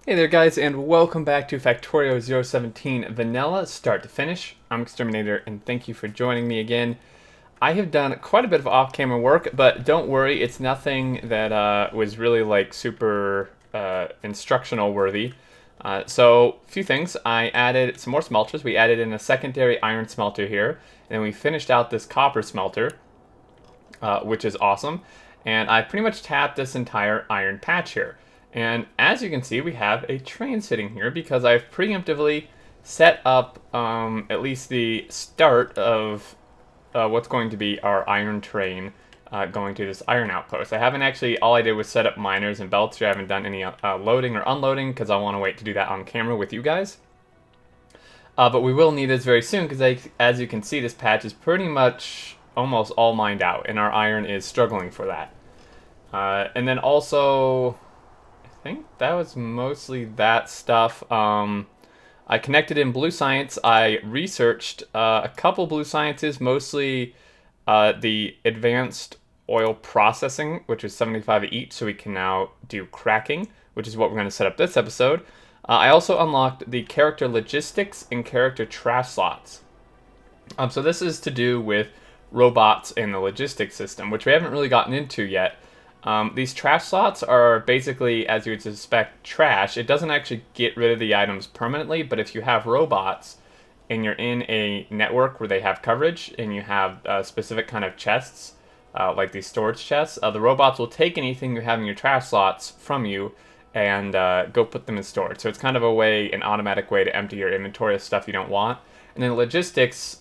Hey there guys, and welcome back to Factorio 0.17 Vanilla Start to Finish. I'm Xterminator, and thank you for joining me again. I have done quite a bit of off-camera work, but don't worry, it's nothing that was really like super instructional worthy. So, a few things. I added some more smelters. We added in a secondary iron smelter here, and we finished out this copper smelter, which is awesome. And I pretty much tapped this entire iron patch here. And as you can see, we have a train sitting here because I've preemptively set up at least the start of what's going to be our iron train going to this iron outpost. I haven't actually, all I did was set up miners and belts here. I haven't done any loading or unloading because I want to wait to do that on camera with you guys. But we will need this very soon because as you can see, this patch is pretty much almost all mined out, and our iron is struggling for that. And then also, I think that was mostly that stuff. I connected in Blue Science. I researched a couple Blue Sciences, mostly the advanced oil processing, which is 75 each, so we can now do cracking, which is what we're going to set up this episode. I also unlocked the character logistics and character trash slots. So this is to do with robots and the logistics system, which we haven't really gotten into yet. These trash slots are basically, as you would suspect, trash. It doesn't actually get rid of the items permanently, but if you have robots and you're in a network where they have coverage and you have specific kind of chests, like these storage chests, the robots will take anything you have in your trash slots from you and go put them in storage. So it's kind of a way, an automatic way to empty your inventory of stuff you don't want. And then logistics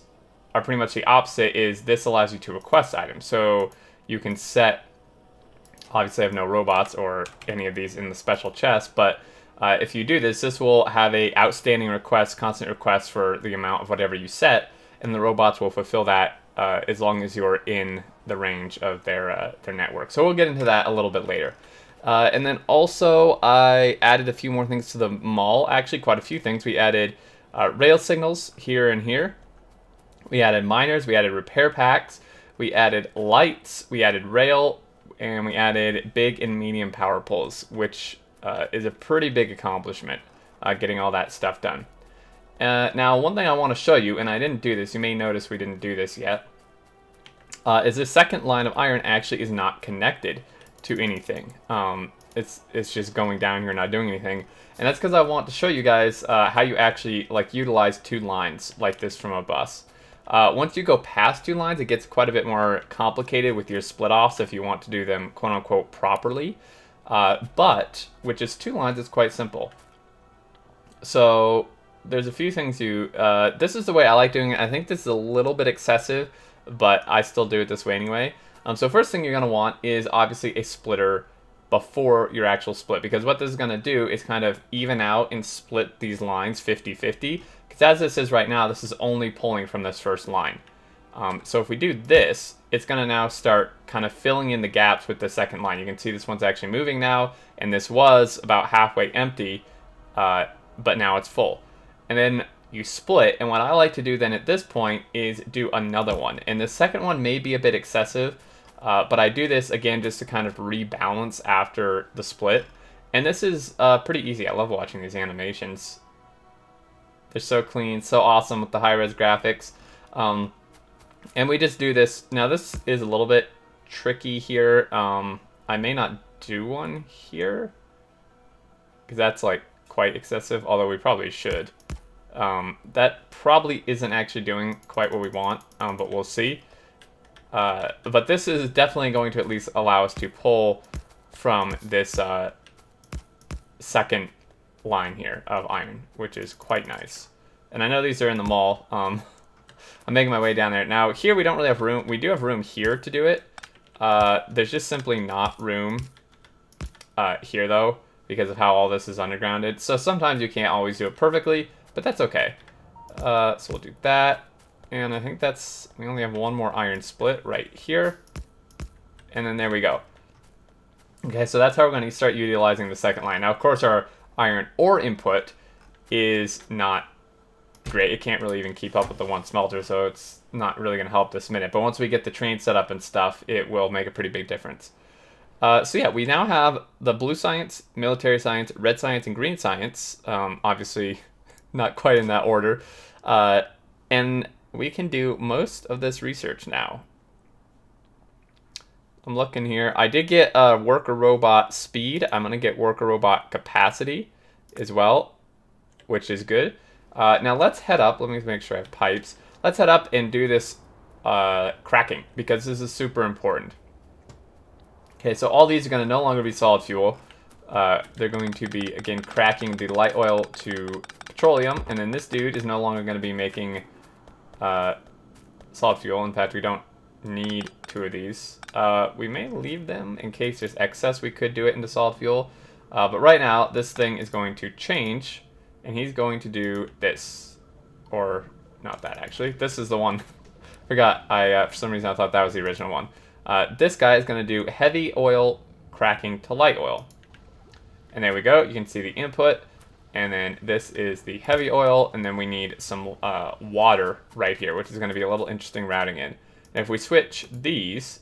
are pretty much the opposite, is this allows you to request items. So you can set, obviously I have no robots or any of these in the special chest, but if you do this, this will have a outstanding request, constant request for the amount of whatever you set, and the robots will fulfill that as long as you're in the range of their network. So we'll get into that a little bit later. And then also I added a few more things to the mall, actually quite a few things. We added rail signals here and here. We added miners, we added repair packs, we added lights, we added rail, and we added big and medium power poles, which is a pretty big accomplishment, getting all that stuff done. Now, one thing I want to show you, and I didn't do this, you may notice we didn't do this yet, is the second line of iron actually is not connected to anything. It's just going down here, not doing anything. And that's because I want to show you guys how you actually utilize two lines like this from a bus. Once you go past two lines, it gets quite a bit more complicated with your split-offs if you want to do them quote-unquote properly. But with just two lines, it's quite simple. So there's a few things this is the way I like doing it. I think this is a little bit excessive, but I still do it this way anyway. So first thing you're going to want is obviously a splitter before your actual split, because what this is going to do is kind of even out and split these lines 50-50. Because as this is right now, this is only pulling from this first line. So if we do this, it's going to now start kind of filling in the gaps with the second line. You can see this one's actually moving now, and this was about halfway empty, but now it's full. And then you split, and what I like to do then at this point is do another one. And the second one may be a bit excessive, but I do this again just to kind of rebalance after the split. And this is pretty easy. I love watching these animations. They're so clean, so awesome with the high-res graphics. And we just do this. Now this is a little bit tricky here. I may not do one here, because that's like quite excessive, although we probably should. That probably isn't actually doing quite what we want, but we'll see. But this is definitely going to at least allow us to pull from this second line here of iron, which is quite nice. And I know these are in the mall. I'm making my way down there. Now here we don't really have room. We do have room here to do it. There's just simply not room here though, because of how all this is undergrounded. So sometimes you can't always do it perfectly, but that's okay. So we'll do that. And I think we only have one more iron split right here. And then there we go. Okay, so that's how we're going to start utilizing the second line. Now, of course, our iron ore input is not great. It can't really even keep up with the one smelter, so it's not really going to help this minute. But once we get the train set up and stuff, it will make a pretty big difference. So yeah, we now have the blue science, military science, red science, and green science. Obviously, not quite in that order. And we can do most of this research now. I'm looking here. I did get worker robot speed. I'm gonna get worker robot capacity as well, which is good. Now let's head up. Let me make sure I have pipes. Let's head up and do this cracking, because this is super important. Okay, so all these are going to no longer be solid fuel. They're going to be, again, cracking the light oil to petroleum, and then this dude is no longer going to be making solid fuel. In fact, we don't need 2 of these. We may leave them in case there's excess. We could do it into solid fuel. But right now, this thing is going to change, and he's going to do this. Or, not that, actually. This is the one. Forgot. For some reason, I thought that was the original one. This guy is going to do heavy oil cracking to light oil. And there we go. You can see the input. And then this is the heavy oil. And then we need some water right here, which is going to be a little interesting routing in. And if we switch these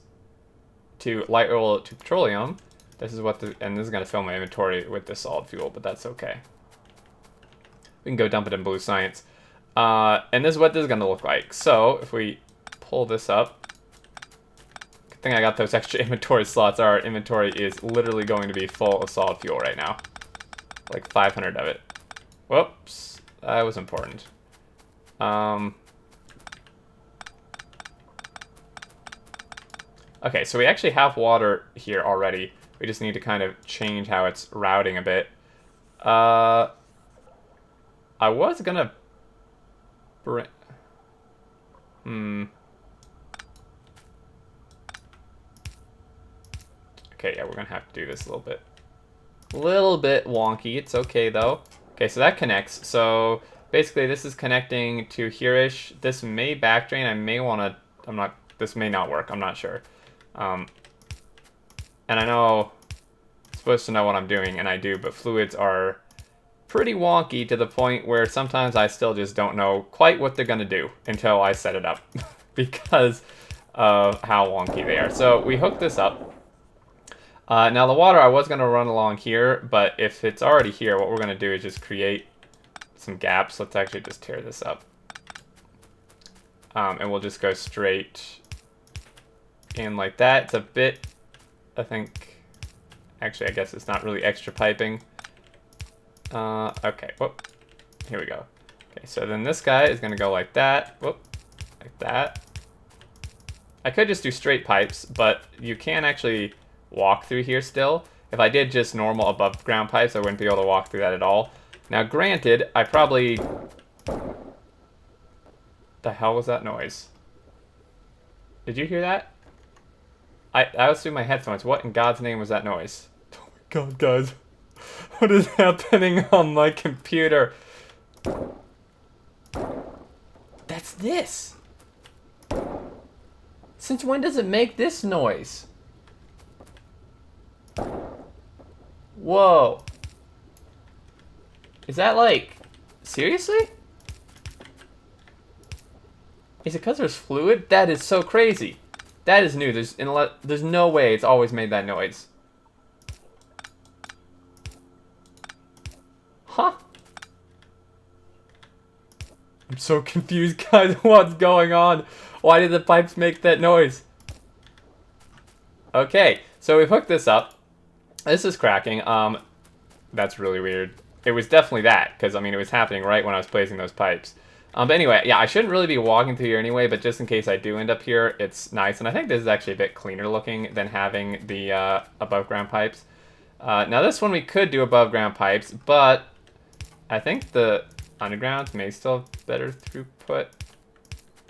to light oil to petroleum, this is what the... And this is going to fill my inventory with the solid fuel, but that's okay. We can go dump it in blue science. And this is what this is going to look like. So if we pull this up... I think I got those extra inventory slots. Our inventory is literally going to be full of solid fuel right now. Like 500 of it. Whoops. That was important. Okay, so we actually have water here already. We just need to kind of change how it's routing a bit. I was gonna... Okay, yeah, we're gonna have to do this a little bit wonky. It's okay though. Okay, so that connects. So basically, this is connecting to here-ish. This may backdrain. I may want to. I'm not. This may not work. I'm not sure. And I know I'm supposed to know what I'm doing, and I do. But fluids are pretty wonky to the point where sometimes I still just don't know quite what they're gonna do until I set it up, because of how wonky they are. So we hook this up. Now the water I was going to run along here, but if it's already here, what we're going to do is just create some gaps. Let's actually just tear this up. And we'll just go straight in like that. It's a bit, I think, actually I guess it's not really extra piping. Okay, whoop, here we go. Okay, so then this guy is going to go like that, whoop, like that. I could just do straight pipes, but you can actually... walk through here still. If I did just normal above ground pipes, I wouldn't be able to walk through that at all. Now granted, I probably... The hell was that noise? Did you hear that? I was through my headphones. What in God's name was that noise? Oh my God, guys. What is happening on my computer? That's this. Since when does it make this noise? Whoa. Is that like... Seriously? Is it because there's fluid? That is so crazy. That is new. There's no way it's always made that noise. Huh? I'm so confused, guys. What's going on? Why did the pipes make that noise? Okay, so we've hooked this up. This is cracking. That's really weird. It was definitely that, because, I mean, it was happening right when I was placing those pipes. But anyway, yeah, I shouldn't really be walking through here anyway, but just in case I do end up here, it's nice. And I think this is actually a bit cleaner looking than having the above-ground pipes. Now, this one we could do above-ground pipes, but I think the underground may still have better throughput.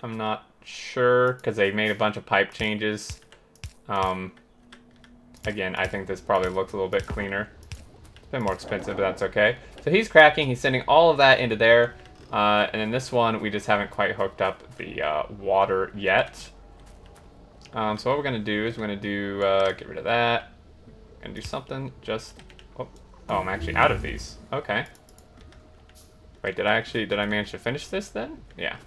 I'm not sure, because they made a bunch of pipe changes. Again, I think this probably looks a little bit cleaner. It's a bit more expensive, but that's okay. So he's cracking. He's sending all of that into there. And then this one, we just haven't quite hooked up the water yet. So what we're going to do is we're going to do, get rid of that. We're going to do something just... Oh, I'm actually out of these. Okay. Wait, did I manage to finish this then? Yeah.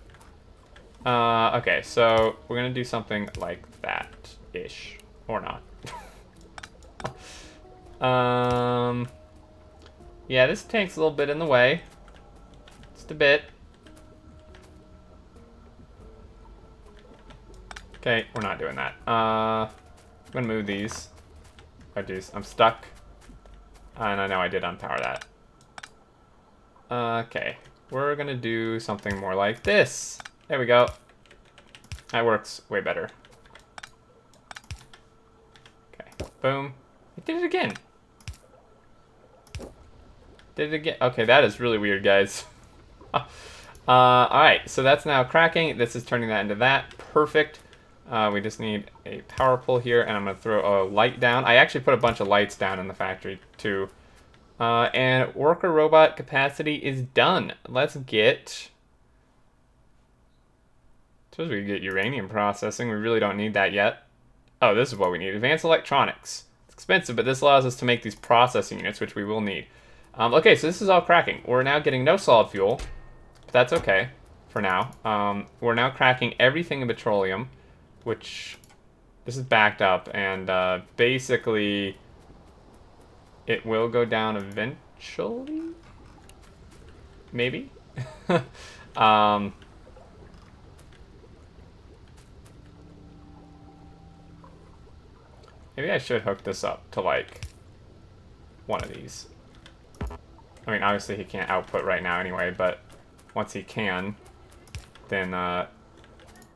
Okay, so we're going to do something like that-ish. Or not. Yeah, this tank's a little bit in the way. Just a bit. Okay, we're not doing that. I'm gonna move these. Oh, geez, I'm stuck. And I know I did unpower that. Okay, we're gonna do something more like this. There we go. That works way better. Okay, boom. It did it again. Did it again. Okay, that is really weird, guys. Alright, so that's now cracking. This is turning that into that. Perfect. We just need a power pull here, and I'm going to throw a light down. I actually put a bunch of lights down in the factory, too. And worker robot capacity is done. Let's get... Suppose we could get uranium processing. We really don't need that yet. Oh, this is what we need. Advanced electronics. It's expensive, but this allows us to make these processing units, which we will need. Okay, so this is all cracking. We're now getting no solid fuel, but that's okay for now. We're now cracking everything in petroleum, which this is backed up, and basically it will go down eventually? Maybe? Maybe I should hook this up to, like, one of these. I mean, obviously he can't output right now anyway, but once he can, then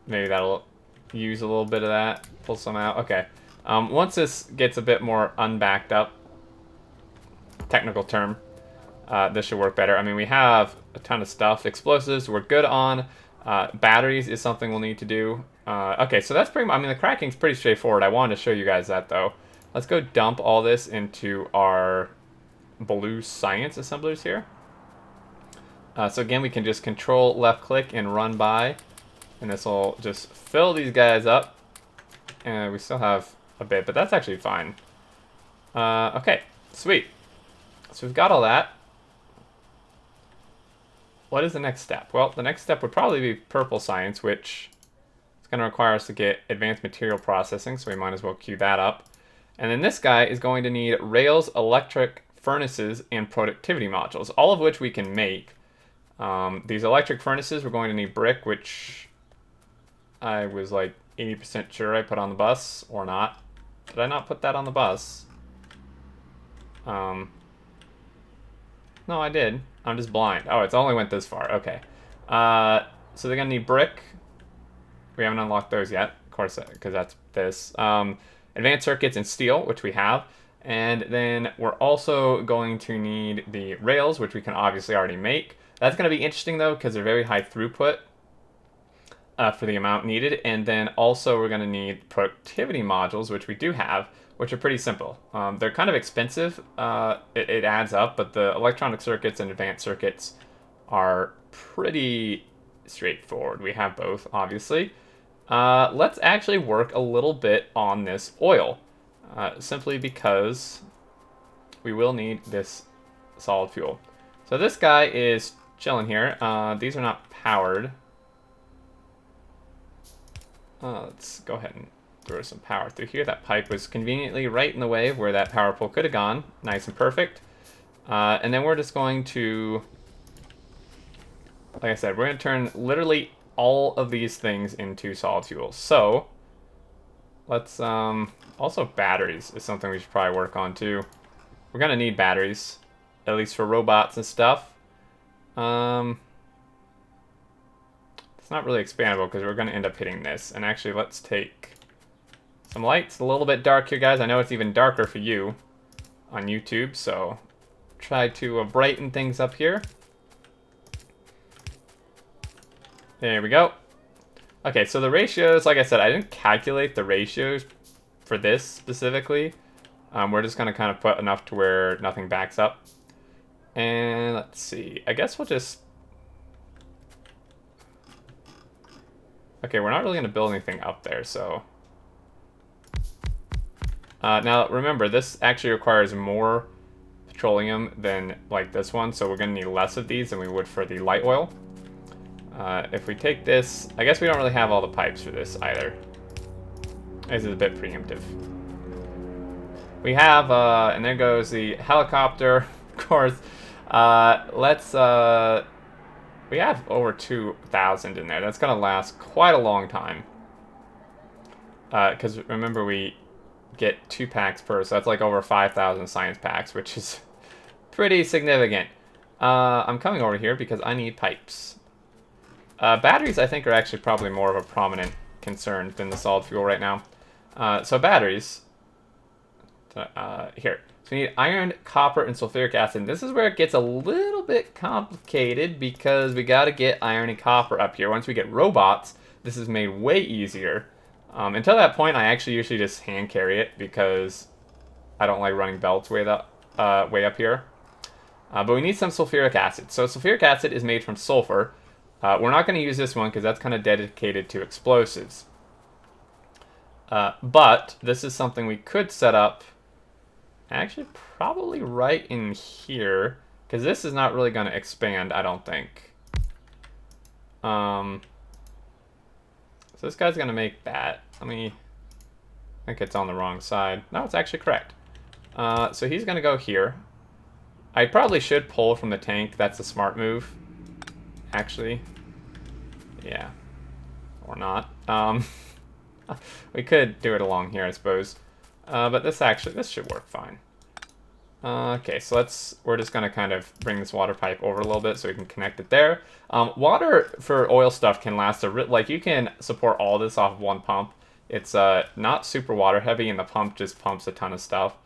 maybe that'll use a little bit of that, pull some out. Okay. Once this gets a bit more unbacked up, technical term, this should work better. I mean, we have a ton of stuff. Explosives, we're good on. Batteries is something we'll need to do. Okay, so that's pretty much, I mean, the cracking's pretty straightforward. I wanted to show you guys that, though. Let's go dump all this into our blue science assemblers here. So again, we can just control left click and run by, and this will just fill these guys up. And we still have a bit, but that's actually fine. Okay, sweet. So we've got all that. What is the next step? Well, the next step would probably be purple science, which is going to require us to get advanced material processing, so we might as well queue that up. And then this guy is going to need rails, electric furnaces, and productivity modules, all of which we can make. These electric furnaces, we're going to need brick, which I was like 80% sure I put on the bus, or not. Did I not put that on the bus? No, I did. I'm just blind. Oh, it's only went this far. Okay. So they're going to need brick. We haven't unlocked those yet, of course, because that's this. Advanced circuits and steel, which we have. And then we're also going to need the rails, which we can obviously already make. That's going to be interesting, though, because they're very high throughput for the amount needed. And then also we're going to need productivity modules, which we do have, which are pretty simple. They're kind of expensive. It adds up, but the electronic circuits and advanced circuits are pretty straightforward. We have both, obviously. Let's actually work a little bit on this oil, simply because we will need this solid fuel. So this guy is chilling here. These are not powered. Let's go ahead and throw some power through here. That pipe was conveniently right in the way where that power pole could have gone. Nice and perfect. And then we're just going to, like I said, we're going to turn literally all of these things into solid fuel. So let's, also batteries is something we should probably work on too. We're going to need batteries, at least for robots and stuff. It's not really expandable because we're going to end up hitting this. And actually, let's take some lights. A little bit dark here, guys. I know it's even darker for you on YouTube, so try to brighten things up here. There we go. Okay, so the ratios, like I said, I didn't calculate the ratios for this specifically. We're just going to kind of put enough to where nothing backs up. And let's see. I guess we'll just... Okay, we're not really going to build anything up there, so... now, remember, this actually requires more petroleum than, like, this one, so we're going to need less of these than we would for the light oil. If we take this... I guess we don't really have all the pipes for this, either. This is a bit preemptive. We have, and there goes the helicopter, of course. We have over 2,000 in there. That's going to last quite a long time. Because remember, we get 2 packs per, so that's like over 5,000 science packs, which is pretty significant. I'm coming over here because I need pipes. Batteries, I think, are actually probably more of a prominent concern than the solid fuel right now. So batteries, here. So we need iron, copper, and sulfuric acid. This is where it gets a little bit complicated because we got to get iron and copper up here. Once we get robots, this is made way easier. Until that point, I actually usually just hand carry it because I don't like running belts way up here. But we need some sulfuric acid. So sulfuric acid is made from sulfur. We're not going to use this one because that's kind of dedicated to explosives. But this is something we could set up actually probably right in here because this is not really going to expand, I don't think. So this guy's going to make that. I think it's on the wrong side. No, it's actually correct. So he's going to go here. I probably should pull from the tank. That's a smart move, actually. Yeah. Or not. We could do it along here, I suppose. But this should work fine. Okay, so we're just going to kind of bring this water pipe over a little bit so we can connect it there. Water for oil stuff can last like you can support all this off of one pump. It's not super water heavy and the pump just pumps a ton of stuff.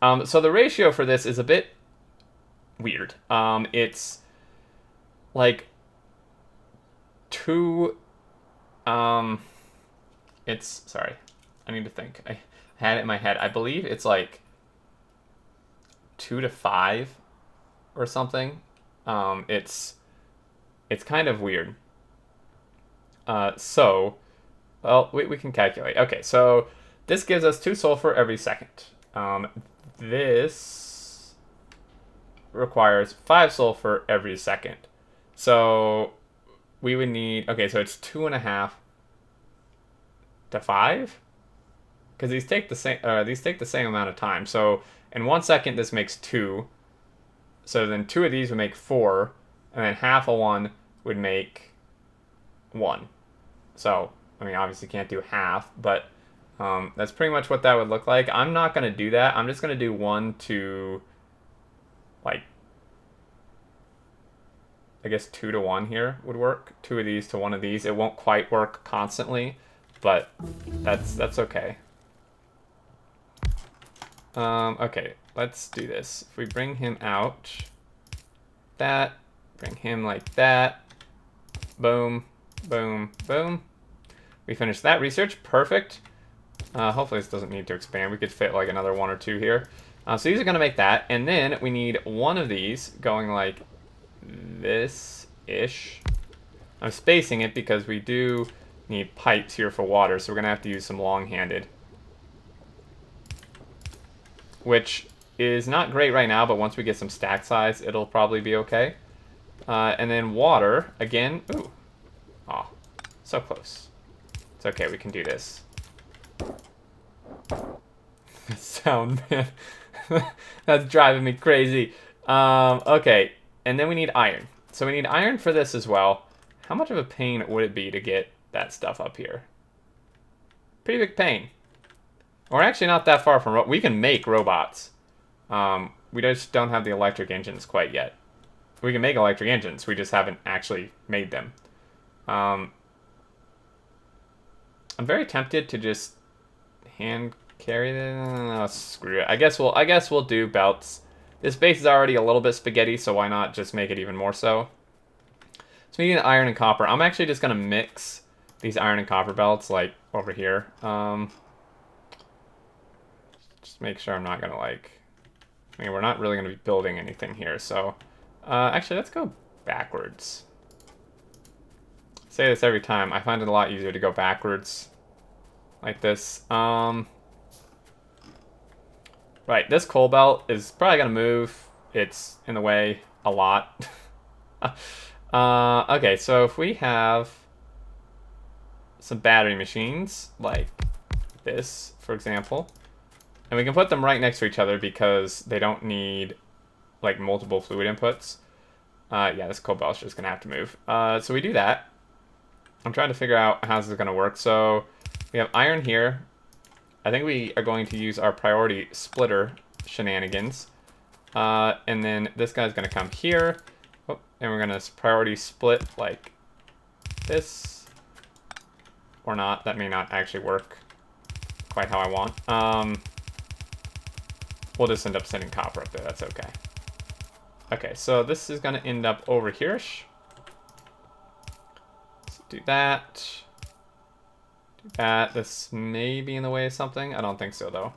So the ratio for this is a bit weird. It's like sorry, I need to think. I had it in my head. I believe it's like 2 to 5 or something. It's kind of weird. Well, we can calculate. Okay, so this gives us 2 sulfur every second. This requires 5 sulfur every second. So we would need, okay, so it's 2.5 to 5? Because these take the same amount of time. So in 1 second, this makes 2. So then 2 of these would make 4, and then half of 1 would make 1. So, obviously can't do half, but that's pretty much what that would look like. I'm not going to do that. I'm just going to do 1 to, like, I guess 2 to 1 here would work. 2 of these to 1 of these. It won't quite work constantly, but that's okay. Okay, let's do this. If we bring him out, bring him like that, boom, boom, boom. We finished that research, perfect. Hopefully this doesn't need to expand. We could fit like another 1 or 2 here. So these are gonna make that, and then we need 1 of these going like this-ish. I'm spacing it because we do need pipes here for water, so we're gonna have to use some long-handed. Which is not great right now, but once we get some stack size, it'll probably be okay. And then water, again, ooh. Aw, so close. It's okay, we can do this. Sound, man. That's driving me crazy. Okay, and then we need iron. So we need iron for this as well. How much of a pain would it be to get that stuff up here? Pretty big pain. We're actually not that far from... We can make robots. We just don't have the electric engines quite yet. We can make electric engines. We just haven't actually made them. I'm very tempted to just hand carry them. Oh, screw it. I guess we'll do belts. This base is already a little bit spaghetti, so why not just make it even more so? So we need iron and copper. I'm actually just gonna mix these iron and copper belts like over here. Just make sure I'm not gonna like... we're not really gonna be building anything here, so... actually, let's go backwards. I say this every time. I find it a lot easier to go backwards. Like this. Right, this coal belt is probably gonna move. It's in the way a lot. Okay, so if we have some battery machines, like this, for example... And we can put them right next to each other because they don't need like multiple fluid inputs. Yeah, this cold belch is going to have to move. So we do that. I'm trying to figure out how this is going to work. So we have iron here. I think we are going to use our priority splitter shenanigans. And then this guy's going to come here. Oh, and we're going to priority split like this. Or not. That may not actually work quite how I want. We'll just end up sending copper up there. That's okay. Okay, so this is going to end up over here-ish. Let's do that. Do that. This may be in the way of something. I don't think so, though.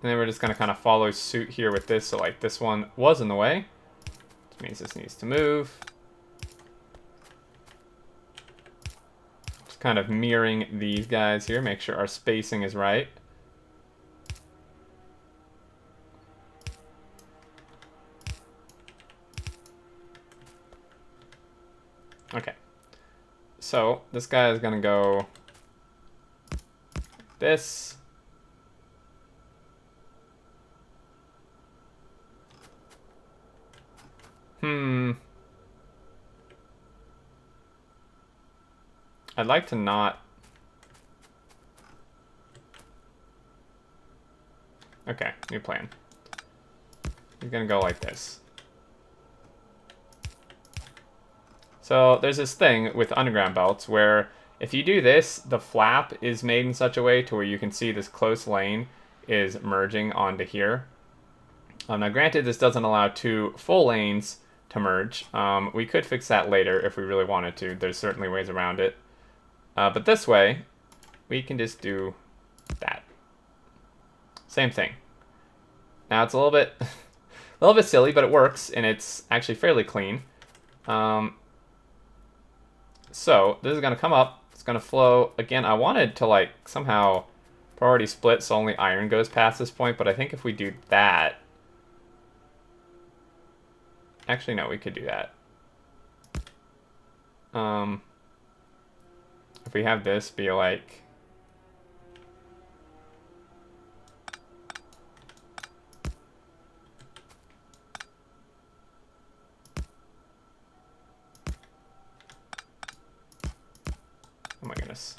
And then we're just going to kind of follow suit here with this. So, like, this one was in the way. Which means this needs to move. Just kind of mirroring these guys here. Make sure our spacing is right. Okay. So, this guy is going to go this. I'd like to not... Okay, new plan. He's gonna go like this. So there's this thing with underground belts where if you do this, the flap is made in such a way to where you can see this close lane is merging onto here. Now granted, this doesn't allow two full lanes to merge. We could fix that later if we really wanted to. There's certainly ways around it. But this way, we can just do that. Same thing. Now it's a little bit, silly, but it works, and it's actually fairly clean. So this is going to come up. It's going to flow. Again, I wanted to like somehow priority split so only iron goes past this point, but I think if we do that... Actually, no, we could do that. If we have this be like... Oh my goodness.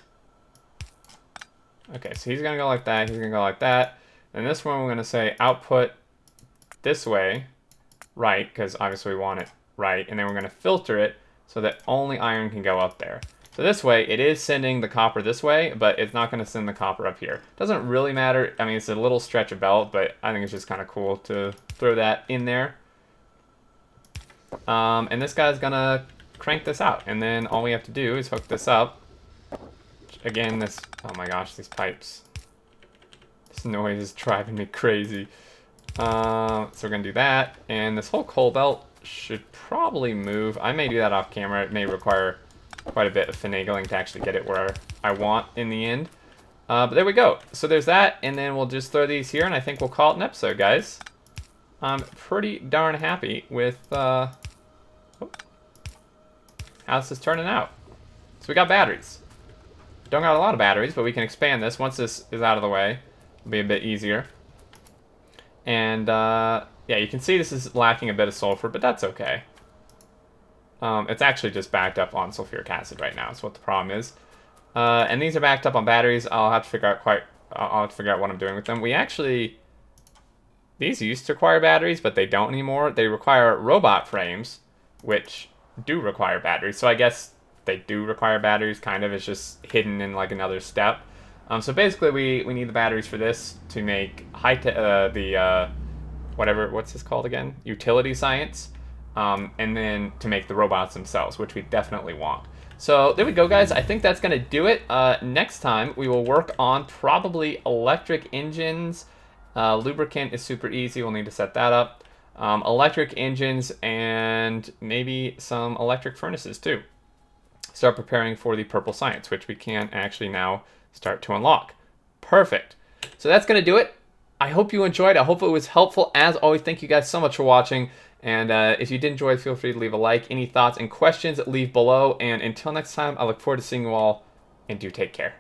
Okay, so he's going to go like that, he's going to go like that. And this one we're going to say output this way, right, because obviously we want it right. And then we're going to filter it so that only iron can go up there. So this way, it is sending the copper this way, but it's not going to send the copper up here. Doesn't really matter. I mean, it's a little stretch of belt, but I think it's just kind of cool to throw that in there. And this guy's going to crank this out. And then all we have to do is hook this up. Again, this... Oh my gosh, these pipes. This noise is driving me crazy. So we're going to do that. And this whole coal belt should probably move. I may do that off camera. It may require quite a bit of finagling to actually get it where I want in the end. But there we go. So there's that, and then we'll just throw these here, and I think we'll call it an episode, guys. I'm pretty darn happy with how this is turning out. So we got batteries. Don't got a lot of batteries, but we can expand this. Once this is out of the way, it'll be a bit easier. And yeah, you can see this is lacking a bit of sulfur, but that's okay. It's actually just backed up on sulfuric acid right now. That's what the problem is. And these are backed up on batteries. I'll have to figure out what I'm doing with them. These used to require batteries, but they don't anymore. They require robot frames, which do require batteries. So I guess they do require batteries, kind of. It's just hidden in like another step. So basically, we need the batteries for this to make what's this called again? Utility science. And then to make the robots themselves, which we definitely want. So there we go, guys. I think that's going to do it. Next time, we will work on probably electric engines. Lubricant is super easy. We'll need to set that up. Electric engines and maybe some electric furnaces too. Start preparing for the purple science, which we can actually now start to unlock. Perfect. So that's going to do it. I hope you enjoyed. I hope it was helpful. As always, thank you guys so much for watching. And if you did enjoy, feel free to leave a like. Any thoughts and questions, leave below. And until next time, I look forward to seeing you all, and do take care.